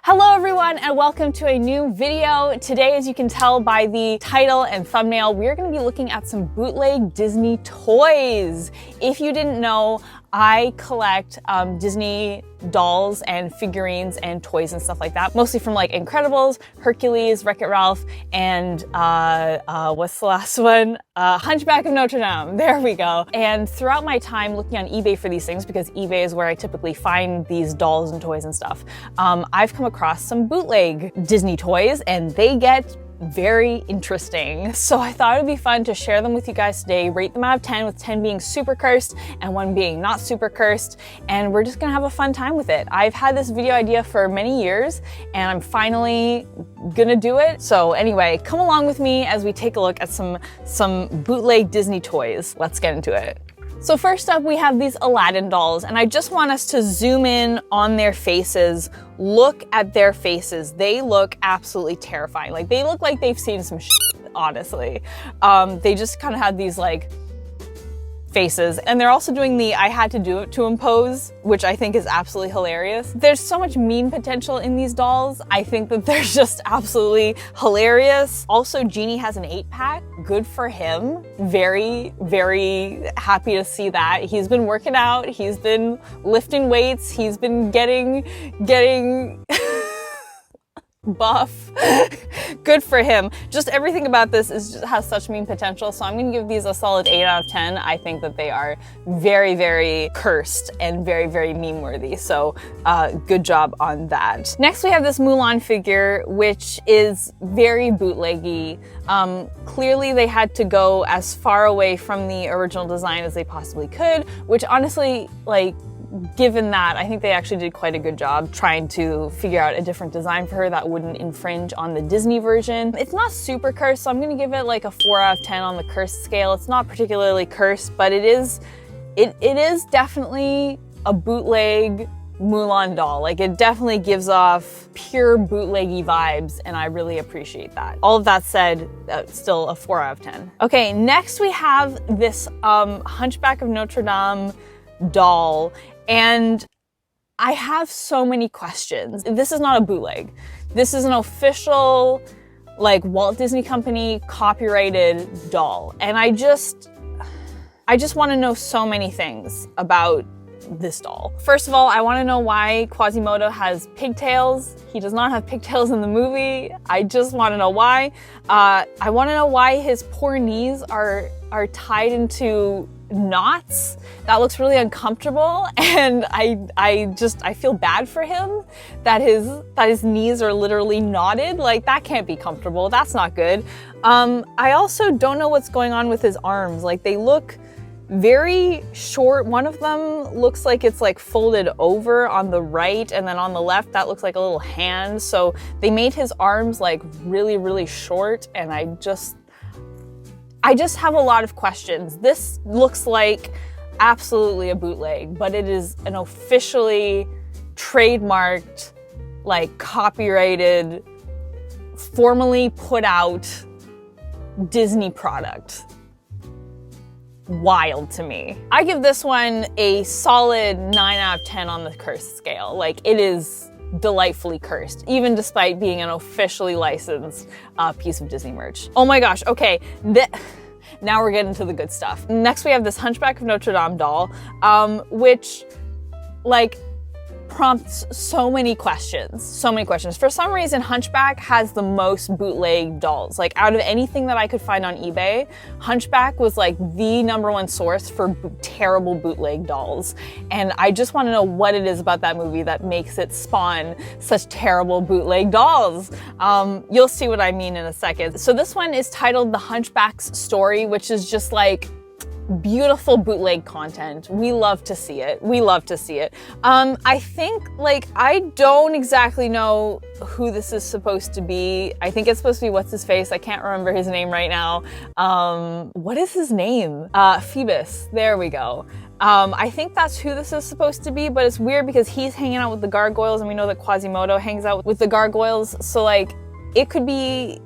Hello everyone and welcome to a new video. Today, as you can tell by the title and thumbnail, we're going to be looking at some bootleg Disney toys. If you didn't know, I collect Disney dolls and figurines and toys and stuff like that, mostly from like Incredibles, Hercules, Wreck-It Ralph, and what's the last one? Hunchback of Notre Dame. There we go. And throughout my time looking on eBay for these things, because eBay is where I typically find these dolls and toys and stuff, I've come across some bootleg Disney toys and they get very interesting. So I thought it would be fun to share them with you guys today, rate them out of 10, with 10 being super cursed and 1 being not super cursed, and we're just gonna have a fun time with it. I've had this video idea for many years and I'm finally gonna do it. So anyway, come along with me as we take a look at some bootleg Disney toys. Let's get into it. So first up, we have these Aladdin dolls, and I just want us to zoom in on their faces. Look at their faces. They look absolutely terrifying. Like, they look like they've seen some shit, honestly. They just kind of have these like faces, and they're also doing the I had to do it to him pose, which I think is absolutely hilarious. There's so much meme potential in these dolls. I think that they're just absolutely hilarious. Also, Genie has an 8-pack. Good for him. Very, very happy to see that. He's been working out, he's been lifting weights, he's been getting buff. Good for him. Just everything about this has such meme potential, so I'm gonna give these a solid 8 out of 10. I think that they are very, very cursed and very, very meme worthy, so good job on that. Next, we have this Mulan figure, which is very bootleggy. Clearly they had to go as far away from the original design as they possibly could, which honestly, like, given that, I think they actually did quite a good job trying to figure out a different design for her that wouldn't infringe on the Disney version. It's not super cursed, so I'm gonna give it like a 4 out of 10 on the cursed scale. It's not particularly cursed, but it is definitely a bootleg Mulan doll. Like, it definitely gives off pure bootleggy vibes, and I really appreciate that. All of that said, still a 4 out of 10. Okay, next we have this Hunchback of Notre Dame doll, and I have so many questions. This is not a bootleg. This is an official, like, Walt Disney Company copyrighted doll, and I just want to know so many things about this doll. First of all, I want to know why Quasimodo has pigtails. He does not have pigtails in the movie. I just want to know why. I want to know why his poor knees are tied into knots. That looks really uncomfortable, and I feel bad for him that his knees are literally knotted. Like, that can't be comfortable. That's not good. I also don't know what's going on with his arms. Like, they look very short. One of them looks like it's like folded over on the right, and then on the left that looks like a little hand. So they made his arms like really, really short, and I just have a lot of questions. This looks like absolutely a bootleg, but it is an officially trademarked, like, copyrighted, formally put out Disney product. Wild to me. I give this one a solid 9 out of 10 on the cursed scale. Like, it is delightfully cursed, even despite being an officially licensed piece of Disney merch. Oh my gosh, okay. Now we're getting to the good stuff. Next, we have this Hunchback of Notre Dame doll, which, like, prompts so many questions. For some reason, Hunchback has the most bootleg dolls. Like, out of anything that I could find on eBay, Hunchback was like the #1 source for terrible bootleg dolls. And I just want to know what it is about that movie that makes it spawn such terrible bootleg dolls. You'll see what I mean in a second. So this one is titled The Hunchback's Story, which is just like beautiful bootleg content. We love to see it. I think, like, I don't exactly know who this is supposed to be. I think it's supposed to be what's his face. I can't remember his name right now. What is his name? Phoebus. There we go. I think that's who this is supposed to be, but it's weird because he's hanging out with the gargoyles, and we know that Quasimodo hangs out with the gargoyles, so, like, it could be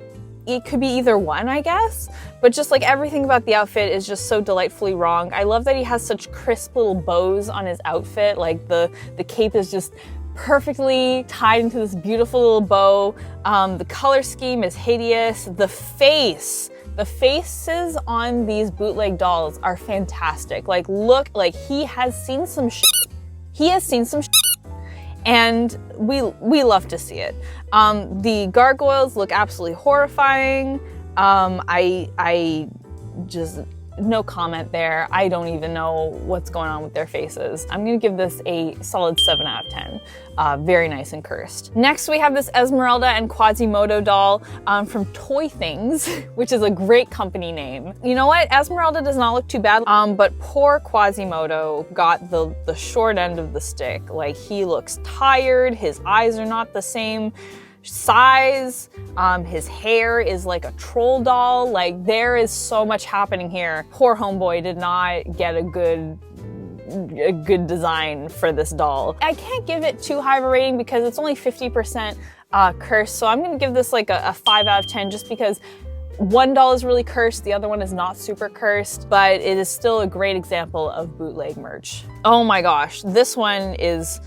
either one, I guess, but just like everything about the outfit is just so delightfully wrong. I love that he has such crisp little bows on his outfit. Like the cape is just perfectly tied into this beautiful little bow. The color scheme is hideous. The faces on these bootleg dolls are fantastic. Like, look, like he has seen some shit. He has seen some shit, and we love to see it. The gargoyles look absolutely horrifying. I just, no comment there. I don't even know what's going on with their faces. I'm gonna give this a solid 7 out of 10. Very nice and cursed. Next, we have this Esmeralda and Quasimodo doll from Toy Things, which is a great company name. You know what? Esmeralda does not look too bad, but poor Quasimodo got the short end of the stick. Like, he looks tired, his eyes are not the same size, his hair is like a troll doll. Like, there is so much happening here. Poor homeboy did not get a good design for this doll. I can't give it too high of a rating because it's only 50% cursed, so I'm gonna give this like a 5 out of 10 just because one doll is really cursed, the other one is not super cursed, but it is still a great example of bootleg merch. Oh my gosh, this one is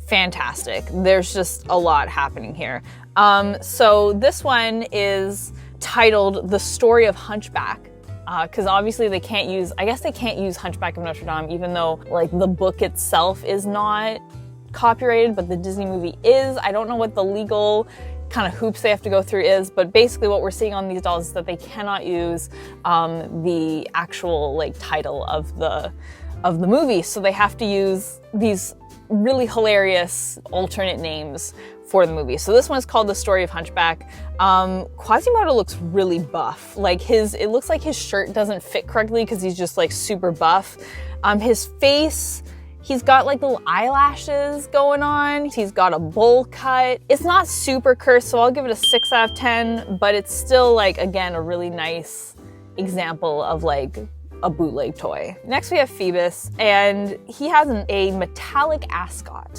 fantastic. There's just a lot happening here. So this one is titled The Story of Hunchback, because obviously they can't use, I guess they can't use Hunchback of Notre Dame, even though like the book itself is not copyrighted, but the Disney movie is. I don't know what the legal kind of hoops they have to go through is, but basically what we're seeing on these dolls is that they cannot use the actual like title of the movie, so they have to use these really hilarious alternate names for the movie. So this one is called The Story of Hunchback. Quasimodo looks really buff. Like it looks like his shirt doesn't fit correctly because he's just like super buff. His face, he's got like little eyelashes going on. He's got a bowl cut. It's not super cursed, so I'll give it a 6 out of 10, but it's still like, again, a really nice example of like a bootleg toy. Next we have Phoebus, and he has a metallic ascot,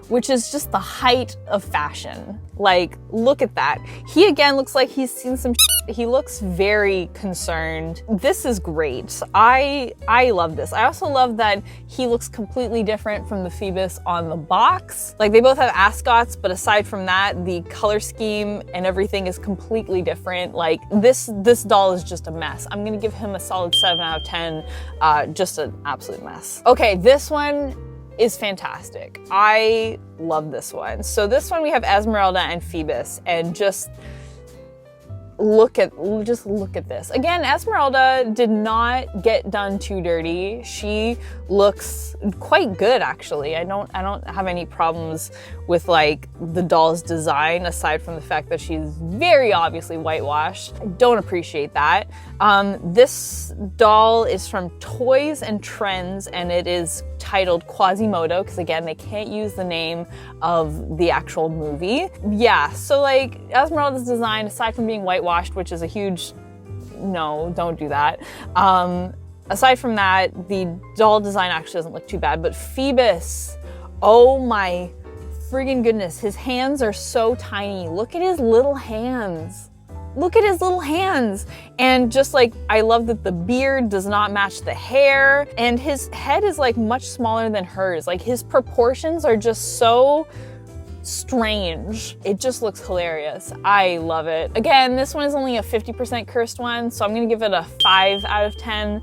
which is just the height of fashion. Like, look at that. He again looks like he's seen some shit. He looks very concerned. This is great. I love this. I also love that he looks completely different from the Phoebus on the box. Like, they both have ascots, but aside from that, the color scheme and everything is completely different. Like, this doll is just a mess. I'm gonna give him a solid 7 out of 10. Just an absolute mess. Okay, this one is fantastic. I love this one. So this one we have Esmeralda and Phoebus, and just look at this. Again, Esmeralda did not get done too dirty. She looks quite good, actually. I don't have any problems with like the doll's design, aside from the fact that she's very obviously whitewashed. I don't appreciate that. This doll is from Toys and Trends, and it is titled Quasimodo, because again, they can't use the name of the actual movie. Yeah, so like Esmeralda's design, aside from being whitewashed, which is a huge no, don't do that. Aside from that, the doll design actually doesn't look too bad, but Phoebus, oh my friggin' goodness, his hands are so tiny. Look at his little hands. Look at his little hands. And just like, I love that the beard does not match the hair, and his head is like much smaller than hers. Like, his proportions are just so strange. It just looks hilarious. I love it. Again, this one is only a 50% cursed one, so I'm gonna give it a 5 out of 10.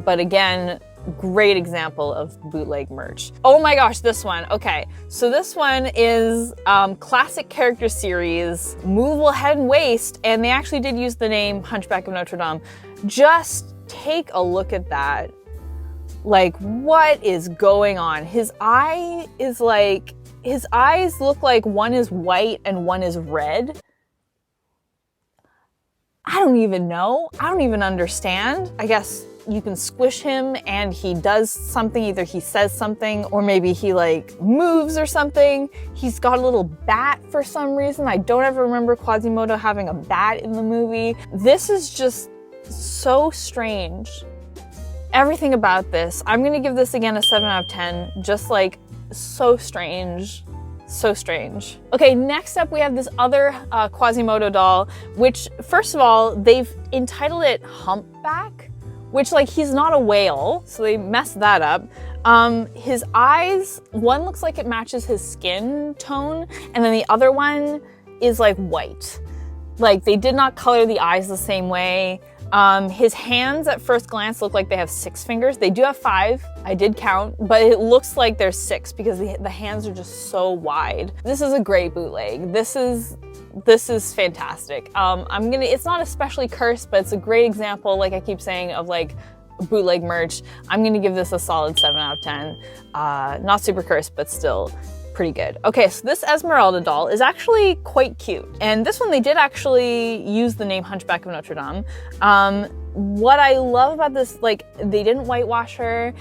But again, great example of bootleg merch. Oh my gosh, this one. Okay, so this one is classic character series, movable head and waist, and they actually did use the name Hunchback of Notre Dame. Just take a look at that. Like, what is going on? His eyes look like one is white and one is red. I don't even know. I don't even understand. I guess you can squish him and he does something. Either he says something or maybe he like moves or something. He's got a little bat for some reason. I don't ever remember Quasimodo having a bat in the movie. This is just so strange. Everything about this, I'm gonna give this again a 7 out of 10. Just like so strange. So strange. Okay, next up we have this other Quasimodo doll, which first of all, they've entitled it Humpback, which like he's not a whale, so they messed that up. His eyes, one looks like it matches his skin tone, and then the other one is like white. Like they did not color the eyes the same way. His hands at first glance look like they have 6 fingers. They do have 5, I did count, but it looks like there's 6 because the hands are just so wide. This is a great bootleg. This is fantastic. It's not especially cursed, but it's a great example, like I keep saying, of like bootleg merch. I'm gonna give this a solid 7 out of 10. Not super cursed, but still pretty good. Okay, so this Esmeralda doll is actually quite cute. And this one, they did actually use the name Hunchback of Notre Dame. What I love about this, like, they didn't whitewash her.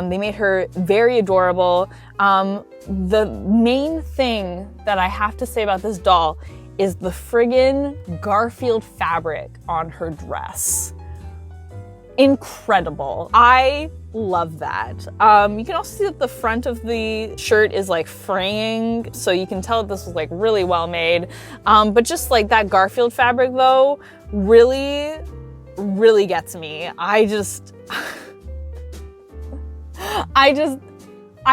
They made her very adorable. The main thing that I have to say about this doll is the friggin' Garfield fabric on her dress. Incredible. I love that. You can also see that the front of the shirt is like fraying, so you can tell that this was like really well made. But just like that Garfield fabric though, really gets me. I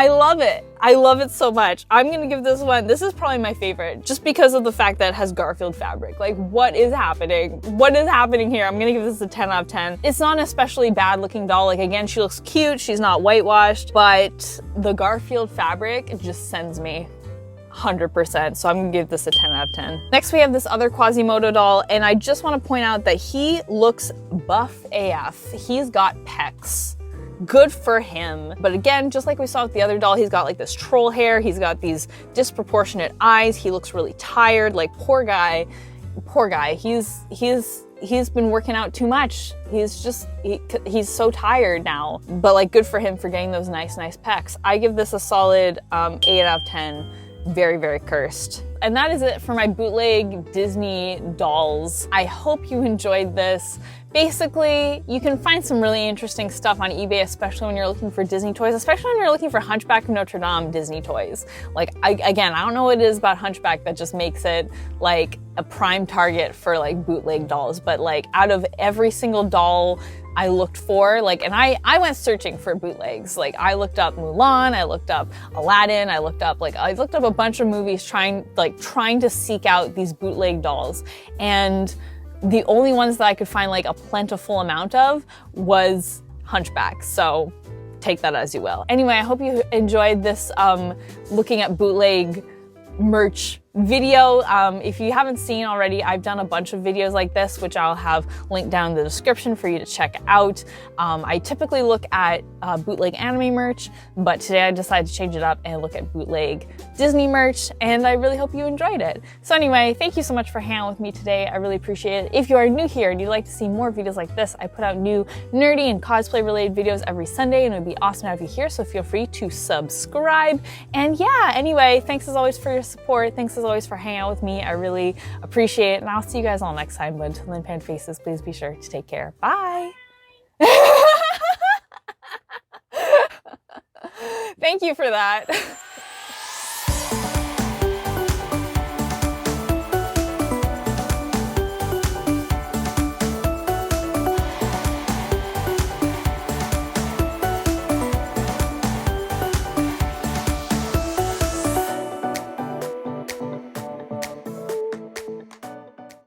love it. I love it so much. I'm gonna give this one, this is probably my favorite, just because of the fact that it has Garfield fabric. Like, what is happening? What is happening here? I'm gonna give this a 10 out of 10. It's not an especially bad looking doll. Like, again, she looks cute, she's not whitewashed, but the Garfield fabric just sends me 100%, so I'm gonna give this a 10 out of 10. Next, we have this other Quasimodo doll, and I just wanna point out that he looks buff AF. He's got pecs. Good for him. But again, just like we saw with the other doll, he's got like this troll hair, he's got these disproportionate eyes, he looks really tired, like poor guy, he's been working out too much. He's so tired now. But like, good for him for getting those nice pecs. I give this a solid 8 out of 10. Very cursed. And that is it for my bootleg Disney dolls. I hope you enjoyed this. Basically, you can find some really interesting stuff on eBay, especially when you're looking for Disney toys, especially when you're looking for Hunchback of Notre Dame Disney toys. Like, again, I don't know what it is about Hunchback that just makes it like a prime target for like bootleg dolls, but like out of every single doll I looked for, like, and I went searching for bootlegs. Like, I looked up Mulan, I looked up Aladdin, I looked up a bunch of movies trying to seek out these bootleg dolls. And the only ones that I could find like a plentiful amount of was Hunchback. So take that as you will. Anyway, I hope you enjoyed this looking at bootleg merch video. If you haven't seen already, I've done a bunch of videos like this, which I'll have linked down in the description for you to check out. I typically look at bootleg anime merch, but today I decided to change it up and look at bootleg Disney merch, and I really hope you enjoyed it. So anyway, thank you so much for hanging out with me today. I really appreciate it. If you are new here and you'd like to see more videos like this, I put out new nerdy and cosplay related videos every Sunday, and it would be awesome to have you here, so feel free to subscribe. And yeah, anyway, thanks as always for your support. Thanks as always for hanging out with me. I really appreciate it, and I'll see you guys all next time. But until then, Pan Faces, please be sure to take care. Bye! Thank you for that.